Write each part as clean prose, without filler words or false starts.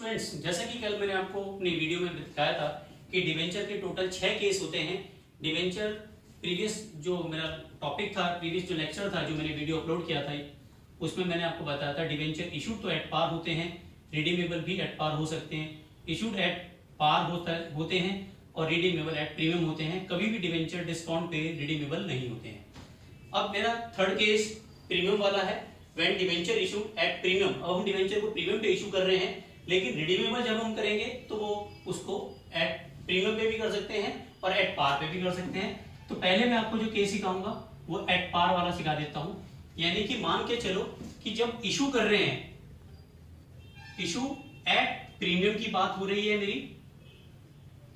Students, जैसा कि कल मैंने आपको अपनी वीडियो में बताया था कि डिवेंचर के टोटल 6 केस होते हैं। डिवेंचर प्रीवियस जो मेरा टॉपिक था, प्रीवियस जो लेक्चर था, जो मैंने वीडियो अपलोड किया था, उसमें मैंने आपको बताया था डिवेंचर इशूड तो एट पार होते हैं, रिडीमेबल भी एट पार हो सकते हैं। इशूड एट पार होते हैं और रिडीमेबल एट प्रीमियम होते हैं। कभी भी डिवेंचर डिस्काउंट पे रिडीमेबल नहीं होते हैं। अब मेरा थर्ड केस प्रीमियम वाला है, when debenture issue at premium. अब हम डिवेंचर को प्रीमियम पे इशू कर रहे हैं, लेकिन रिडीमेबल जब हम करेंगे तो वो उसको एट प्रीमियम पे भी कर सकते हैं और एट पार पे भी कर सकते हैं। तो पहले मैं आपको जो केस सिखाऊंगा वो एट पार वाला सिखा देता हूं। यानी कि मान के चलो कि जब इशू कर रहे हैं, इशू एट प्रीमियम की बात हो रही है मेरी,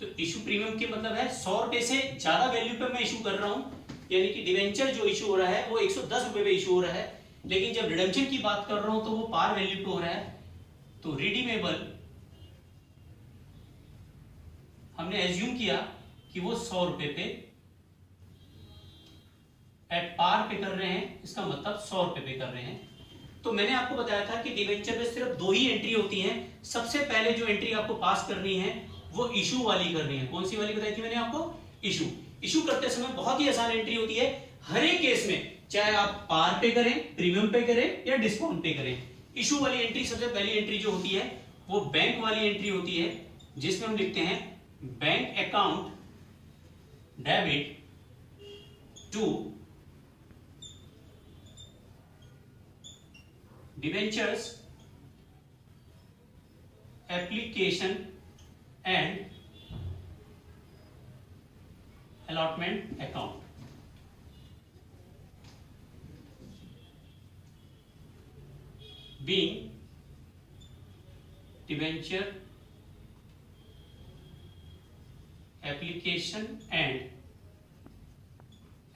तो इशू प्रीमियम के मतलब है 100 रुपए से ज्यादा वैल्यू पे मैं इशू कर रहा हूं। यानी कि डिवेंचर जो इशू हो रहा है वो 110 रुपए पे इशू हो रहा है, लेकिन जब रिडेम्पशन की बात कर रहा हूं तो वो पार वैल्यू पे हो रहा है। तो रिडीमेबल हमने एज्यूम किया कि वो 100 रुपए पे एट पार पे कर रहे हैं, इसका मतलब 100 रुपए पे कर रहे हैं। तो मैंने आपको बताया था कि डिवेंचर में सिर्फ 2 ही एंट्री होती हैं। सबसे पहले जो एंट्री आपको पास करनी है वो इशू वाली करनी है। कौन सी वाली बताई थी मैंने आपको? इशू करते समय बहुत ही आसान एंट्री होती है हर एक केस में, चाहे आप पार पे करें, प्रीमियम पे करें या डिस्काउंट पे करें। इशू वाली एंट्री, सबसे पहली एंट्री जो होती है वो बैंक वाली एंट्री होती है, जिसमें हम लिखते हैं bank account debit to debentures application and allotment account. being debenture application and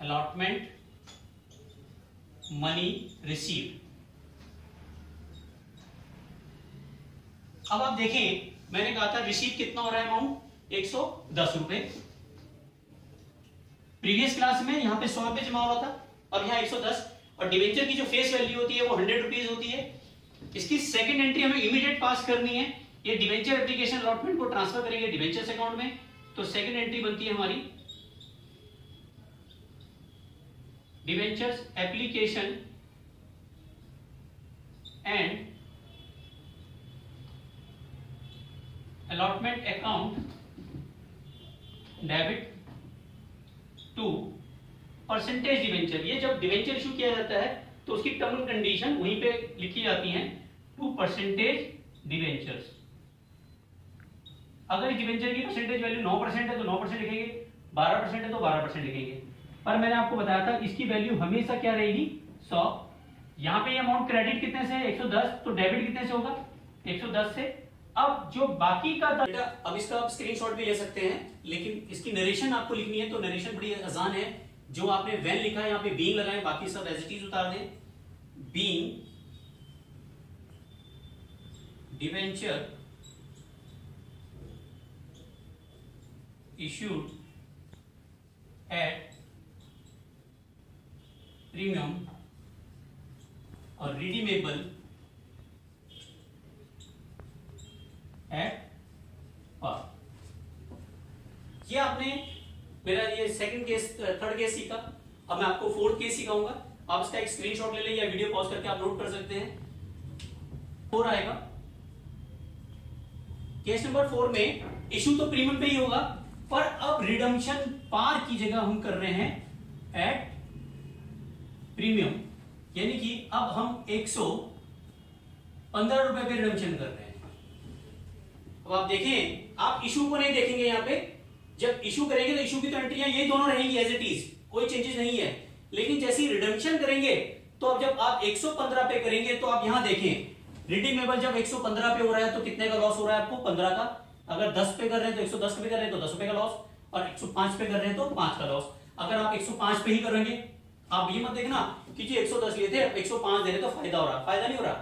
allotment money received। अब आप देखें, मैंने कहा था रिसीव कितना हो रहा है अमाउंट 110 रुपए। प्रीवियस क्लास में यहां पे 100 रुपए जमा हुआ था, अब यहां 110। और डिवेंचर की जो फेस वैल्यू होती है वो 100 रुपीज होती है। इसकी सेकंड एंट्री हमें इमीडिएट पास करनी है। ये डिवेंचर एप्लीकेशन अलॉटमेंट को ट्रांसफर करेंगे डिवेंचर्स अकाउंट में, तो सेकंड एंट्री बनती है हमारी debentures application and allotment account debit to percentage debenture. ये जब डिवेंचर इशू किया जाता है तो उसकी टर्म एंड कंडीशन वहीं पे लिखी जाती हैं, टू परसेंटेज डिवेंचर्स। अगर डिवेंचर की परसेंटेज वैल्यू 9% है तो 9% लिखेंगे, 12% है तो 12% लिखेंगे। पर मैंने आपको बताया था इसकी वैल्यू हमेशा क्या रहेगी? 100। यहां पे ये अमाउंट क्रेडिट कितने से है? 110, तो डेबिट कितने से होगा? 110 से। अब जो बाकी का बेटा, अब इसका आप स्क्रीनशॉट भी ले सकते हैं, लेकिन इसकी नरेशन आपको लिखनी है, तो नरेशन बड़ी आसान है। जो आपने वेन लिखा है यहाँ पे बीइंग लगाएं, बाकी सब एज इट इज उतार दें। Being debenture issued at premium और रिडीमेबल एट पार। ये आपने मेरा ये सेकंड केस, थर्ड केस सीखा। अब मैं आपको फोर्थ केस सिखाऊंगा। आप इसका एक स्क्रीनशॉट ले लें या वीडियो पॉज करके आप नोट कर सकते हैं। 4 आएगा। केस नंबर 4 में इशू तो प्रीमियम पे ही होगा, पर अब रिडम्पशन पार की जगह हम कर रहे हैं एट प्रीमियम। यानी कि अब हम 115 रुपए पे रिडम्पशन कर रहे हैं। अब आप देखें, आप इशू को नहीं देखेंगे यहां पे। जब इशू करेंगे तो इशू की तो एंट्रियां ये दोनों रहेंगी एज इट इज, कोई चेंजेस नहीं है। लेकिन जैसे ही रिडम्पशन करेंगे तो अब जब आप 115 पे करेंगे तो आप यहां देखें, रिडीमेबल जब 115 पे हो रहा है तो कितने का लॉस हो रहा है आपको? 15 का। अगर 10 पे कर रहे हैं तो 110 पे कर रहे हैं तो 10 रुपए का लॉस, और 105 पे कर रहे हैं तो 5 का लॉस। अगर आप 105 पे ही करेंगे, आप ये मत देखना कि जी 110 लिए थे 105 दे रहे तो फायदा हो रहा, फायदा नहीं हो रहा।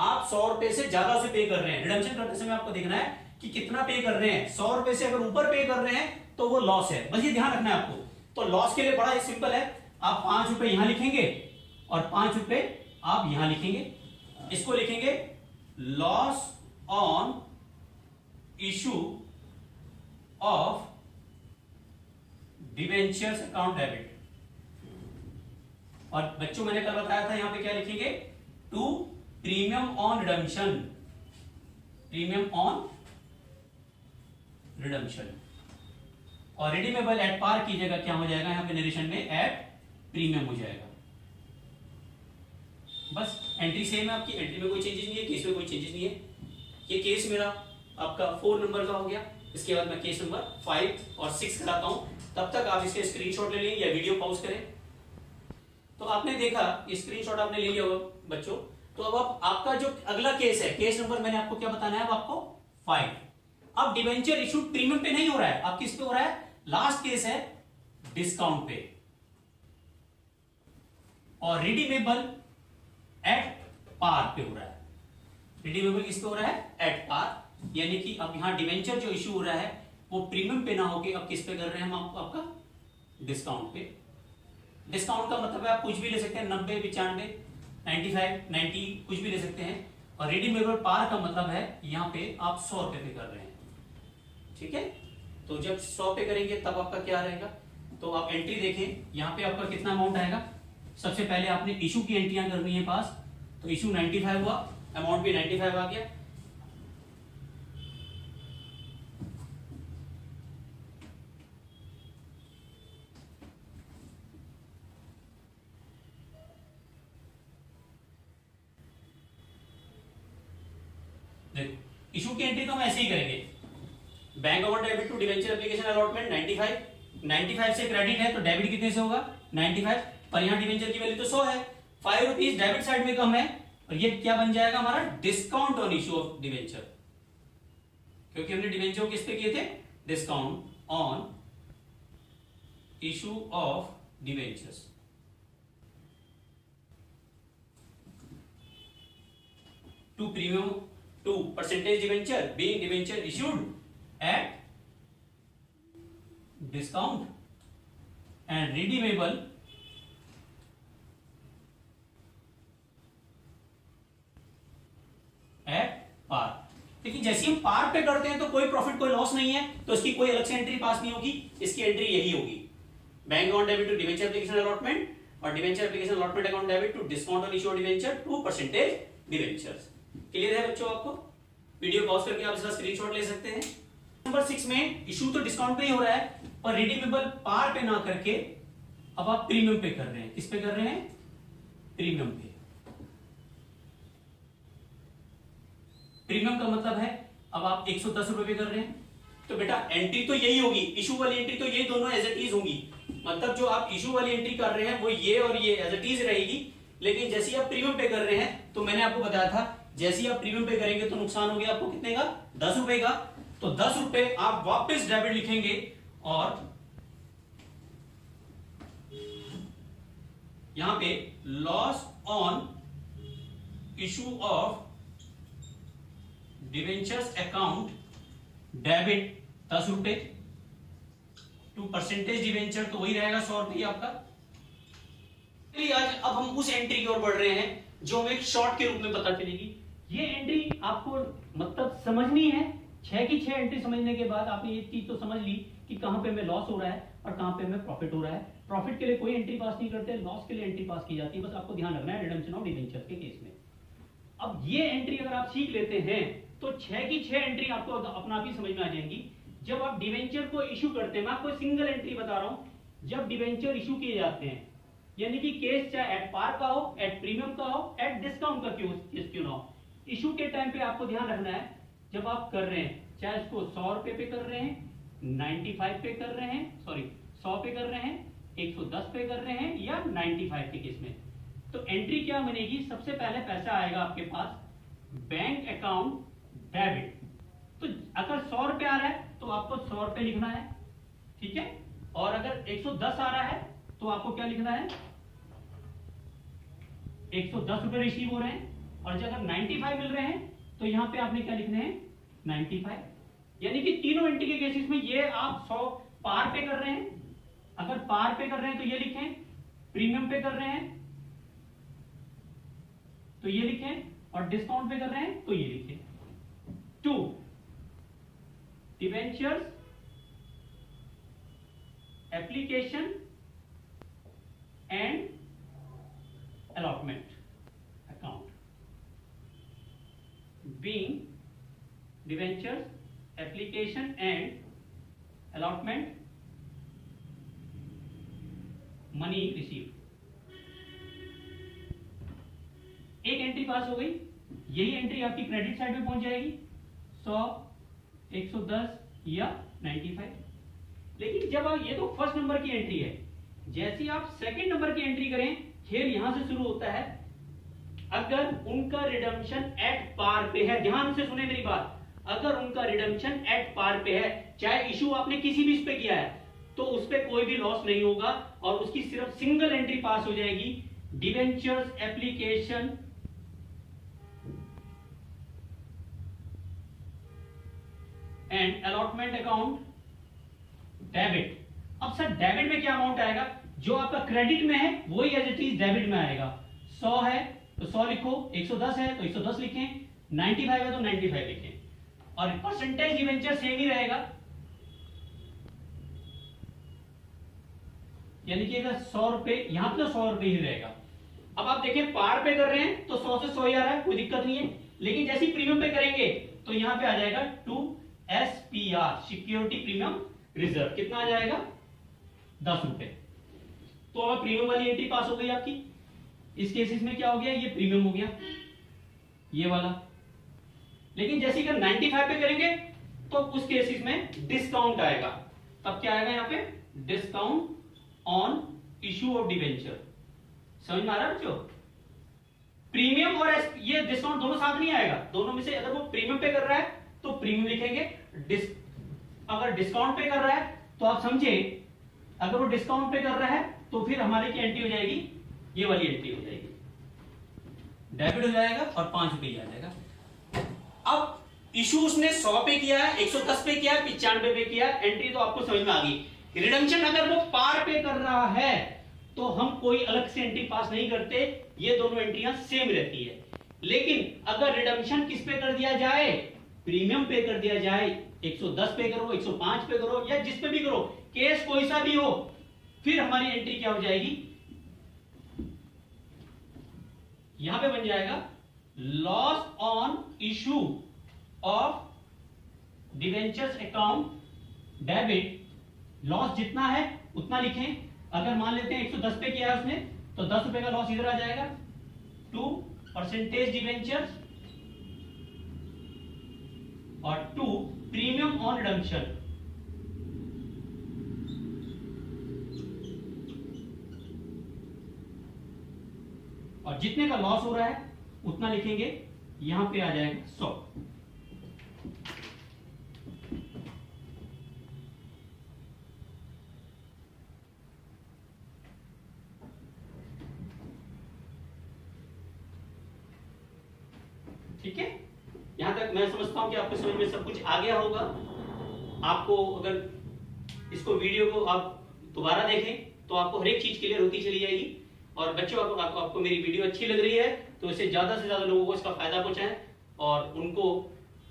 आप 100 रुपए से ज्यादा से पे कर रहे हैं। रिडम्पशन करते समय आपको देखना है कि कितना पे कर रहे हैं। 100 रुपए से अगर ऊपर पे कर रहे हैं तो वो लॉस है, बस ये ध्यान रखना है आपको। तो लॉस के लिए बड़ा ही सिंपल है, आप 5 रुपए यहां लिखेंगे और 5 रुपए आप यहां लिखेंगे। इसको लिखेंगे loss on issue of debentures account debit. और बच्चों मैंने कल बताया था यहां पे क्या लिखेंगे, to premium on redemption, premium on redemption. और रिडीमेबल एट पार की जगह क्या हो जाएगा यहां पे नरेशन में, एट प्रीमियम हो जाएगा। बस एंट्री सेम है आपकी, एंट्री में कोई चेंजेस नहीं है, केस में कोई चेंजेस नहीं है। ये केस मेरा आपका 4 नंबर का हो गया। इसके बाद मैं केस नंबर 5 और 6 कराता हूं, तब तक आप इसके स्क्रीनशॉट ले लें या वीडियो पॉज करें। तो आपने देखा, स्क्रीनशॉट आपने ले लिया होगा बच्चों। तो अब आपका जो अगला केस है, केस नंबर मैंने आपको क्या बताना है, अब आपको 5। अब डिवेंचर इशूड प्रीमियम पे नहीं हो रहा है, अब किस पे हो रहा है, लास्ट केस है डिस्काउंट पे, और रिडीमेबल एट पार पे हो रहा है। रिडीमेबल किस पे हो रहा है, एट पार। यानी कि अब यहां डिवेंचर जो इशू हो रहा है वो प्रीमियम पे ना होके अब किस पे कर रहे हैं हम, आपका डिस्काउंट पे। डिस्काउंट का मतलब है आप कुछ भी ले सकते हैं, 90, 95, 95, 90 कुछ भी ले सकते हैं। और रिडीमेबल पार का मतलब है यहां पे आप 100 रुपए पे कर रहे हैं, ठीक है। तो जब 100 पे करेंगे तब आपका क्या रहेगा, तो आप एंट्री देखें, यहां पे आपका कितना अमाउंट आएगा। सबसे पहले आपने इशू की एंट्रियां करनी है पास, तो इशू 95 हुआ, अमाउंट भी 95 आ गया। इशू की एंट्री तो हम ऐसे ही करेंगे, bank account debit to debenture application allotment 95 से क्रेडिट है तो डेबिट कितने से होगा, 95, पर यहां डिवेंचर की वैल्यू तो 100 है, 5 रुपीज डेबिट साइड में कम है, और ये क्या बन जाएगा हमारा, discount on issue of debenture, क्योंकि हमने डिवेंचर किस पे किए थे, discount on issue of debentures. To premium to percentage debenture being debenture issued at discount and redeemable at par. लेकिन जैसे हम पार पे करते हैं तो कोई प्रॉफिट कोई लॉस नहीं है, तो इसकी कोई अलग से एंट्री पास नहीं होगी, इसकी एंट्री यही होगी, bank account debit to debenture application allotment और debenture application allotment account debit to discount on issue debenture to percentage debentures. Clear है बच्चों आपको, वीडियो पॉज करके आप इसका स्क्रीनशॉट ले सकते हैं। नंबर 6 में इशू तो डिस्काउंट पे ही हो रहा है, पर रिडीमेबल पार पे ना करके अब आप प्रीमियम पे कर रहे हैं, किस पे कर रहे हैं, प्रीमियम पे। प्रीमियम का मतलब है अब आप 110 रुपए पे कर रहे हैं, तो बेटा एंट्री तो यही होगी, इशू वाली एंट्री तो ये दोनों एज इट इज होंगी, मतलब जो आप इशू वाली एंट्री कर रहे हैं वो ये और ये एज इट इज रहेगी। लेकिन जैसे आप प्रीमियम पे कर रहे हैं, तो मैंने आपको बताया था जैसे ही आप प्रीमियम पे करेंगे तो नुकसान हो गया आपको कितने का, 10 रुपए का, तो 10 रुपए आप वापस डेबिट लिखेंगे और यहां पे loss on issue of debentures account debit 10 रुपए टू परसेंटेज डिवेंचर तो वही रहेगा 100 रुपए आपका। आज अब हम उस एंट्री की ओर बढ़ रहे हैं जो हमें एक शॉर्ट के रूप में पता चलेगी। ये एंट्री आपको मतलब समझनी है, 6 की 6 एंट्री समझने के बाद आपने ये चीज तो समझ ली कि कहां पे हमें लॉस हो रहा है और कहां पे हमें प्रॉफिट हो रहा है। प्रॉफिट के लिए कोई एंट्री पास नहीं करते, लॉस के लिए एंट्री पास की जाती है, बस आपको ध्यान रखना है रिडम्पशन ऑफ डिवेंचर के केस में। अब ये एंट्री अगर आप सीख लेते हैं तो 6 की 6 एंट्री आपको अपना आप ही समझ में आ जाएंगी। जब आप डिवेंचर को इशू करते हैं, मैं आपको सिंगल एंट्री बता रहा हूं, जब डिवेंचर इशू किए जाते हैं, यानी कि केस चाहे एट पार का हो, एट प्रीमियम का हो, एट डिस्काउंट का क्यों ना हो, इशू के टाइम पे आपको ध्यान रखना है जब आप कर रहे हैं, चाहे इसको 100 रुपए पे कर रहे हैं, 95 पे कर रहे हैं, सॉरी 100 पे कर रहे हैं, 110 पे कर रहे हैं या 95 के केस में, तो एंट्री क्या बनेगी, सबसे पहले पैसा आएगा आपके पास बैंक अकाउंट डेबिट। तो अगर 100 रुपए आ रहा है तो आपको 100 रुपए लिखना है, ठीक है, और अगर 110 आ रहा है तो आपको क्या लिखना है, 110 रुपए रिसीव हो रहे हैं, और जब अगर 95 मिल रहे हैं तो यहां पे आपने क्या लिखने हैं, 95। यानी कि तीनों एंट्री के केसेस में ये आप 100 पार पे कर रहे हैं, अगर पार पे कर रहे हैं तो ये लिखें, प्रीमियम पे कर रहे हैं तो ये लिखें, और डिस्काउंट पे कर रहे हैं तो ये लिखें। 2 debentures application and allotment account, being debentures application and allotment money received। एक एंट्री पास हो गई, यही एंट्री आपकी क्रेडिट साइड में पहुंच जाएगी 100, 110 या 95। लेकिन जब आप, ये तो फर्स्ट नंबर की एंट्री है, जैसे ही आप सेकंड नंबर की एंट्री करें, खेल यहां से शुरू होता है। अगर उनका रिडम्पशन एट पार पे है, ध्यान से सुने मेरी बात, अगर उनका रिडम्पशन एट पार पे है, चाहे इशू आपने किसी भी इस पे किया है, तो उस पे कोई भी लॉस नहीं होगा और उसकी सिर्फ सिंगल एंट्री पास हो जाएगी, debentures application and allotment account debit. अब सर डेबिट में क्या अमाउंट आएगा? जो आपका क्रेडिट में है वही एज इट इज डेबिट में आएगा। 100 है तो 100 लिखो, 110 है तो 110 लिखें, 95 है तो 95 लिखें और परसेंटेज डिवेंचर सेम ही रहेगा। यानी कि अगर 100 रुपए, यहां पे तो 100 रुपए ही रहेगा। अब आप देखें पार पे कर रहे हैं तो 100 से 100 ही आ रहा है, कोई दिक्कत नहीं है। लेकिन जैसे ही प्रीमियम पे करेंगे तो यहां पे आ जाएगा 2SPR, सिक्योरिटी प्रीमियम रिजर्व। कितना आ जाएगा? 10 रुपए। तो अब प्रीमियम वाली एंट्री पास हो गई आपकी। इस केसेस में क्या हो गया? ये प्रीमियम हो गया, ये वाला। लेकिन जैसे अगर 95 पे करेंगे तो उस केसेस में डिस्काउंट आएगा। तब क्या आएगा यहाँ पे? Discount on issue of debenture. समझ में आ रहा है बच्चों? प्रीमियम और ये डिस्काउंट दोनों साथ नहीं आएगा। दोनों में से अगर वो प्रीमियम पे कर रहा है तो प्रीमियम लिखेंगे, अगर डिस्काउंट पे कर रहा है तो आप समझे, अगर वो डिस्काउंट पे कर रहा है तो फिर हमारे की एंट्री हो जाएगी, ये वाली एंट्री हो जाएगी, डेबिट हो जाएगा और 5 रुपए आ जाएगा। अब इशू उसने 100 पे किया है, 110 पे किया है, 95 पे किया है, एंट्री तो आपको समझ में आ गई। रिडम्पशन अगर वो पार पे कर रहा है तो हम कोई अलग से एंट्री पास नहीं करते, ये दोनों एंट्रियां सेम रहती है। लेकिन अगर रिडम्पशन किस पे कर दिया जाए? प्रीमियम पे कर दिया जाए, 110 पे करो, 105 पे करो या जिस पे भी करो, केस कोई सा भी हो, फिर हमारी एंट्री क्या हो जाएगी? यहां पे बन जाएगा loss on issue of debentures account debit. Loss जितना है उतना लिखें। अगर मान लेते हैं 110 पे किया है उसने तो 10 रुपए का लॉस इधर आ जाएगा, 2% डिवेंचर्स और 2 प्रीमियम ऑन रिडम्पशन। और जितने का लॉस हो रहा है उतना लिखेंगे, यहां पे आ जाएगा 100। ठीक है, यहां तक मैं समझता हूं कि आपको समझ में सब कुछ आ गया होगा। आपको अगर इसको वीडियो को आप दोबारा देखें तो आपको हर एक चीज क्लियर होती चली जाएगी। और बच्चों आपको मेरी वीडियो अच्छी लग रही है तो इसे ज्यादा से ज्यादा लोगों को इसका फायदा पहुंचाएं और उनको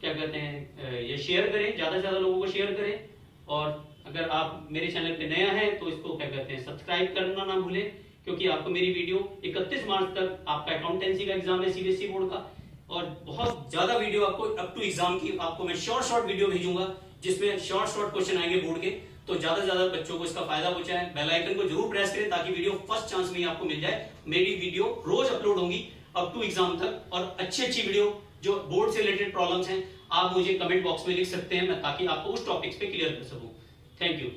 क्या कहते हैं, ये शेयर करें, ज्यादा से ज्यादा लोगों को शेयर करें। और अगर आप मेरे चैनल पे नया है तो इसको क्या कहते हैं, सब्सक्राइब करना ना भूलें, क्योंकि आपको मेरी वीडियो 31 मार्च तक आपका अकाउंटेंसी का एग्जाम है सीबीएसई बोर्ड का, और बहुत ज्यादा वीडियो आपको अप टू एग्जाम की आपको मैं शॉर्ट वीडियो भेजूंगा जिसमें शॉर्ट क्वेश्चन आएंगे बोर्ड के। तो ज्यादा से ज्यादा बच्चों को इसका फायदा पहुंचाएं, बेल आइकन को जरूर प्रेस करें ताकि वीडियो फर्स्ट चांस में ही आपको मिल जाए। मेरी वीडियो रोज अपलोड होंगी अप टू एग्जाम तक, और अच्छी वीडियो जो बोर्ड से रिलेटेड प्रॉब्लम्स हैं आप मुझे कमेंट बॉक्स में लिख सकते हैं, मैं ताकि आपको उस टॉपिक्स पे क्लियर कर सकूं। Thank you.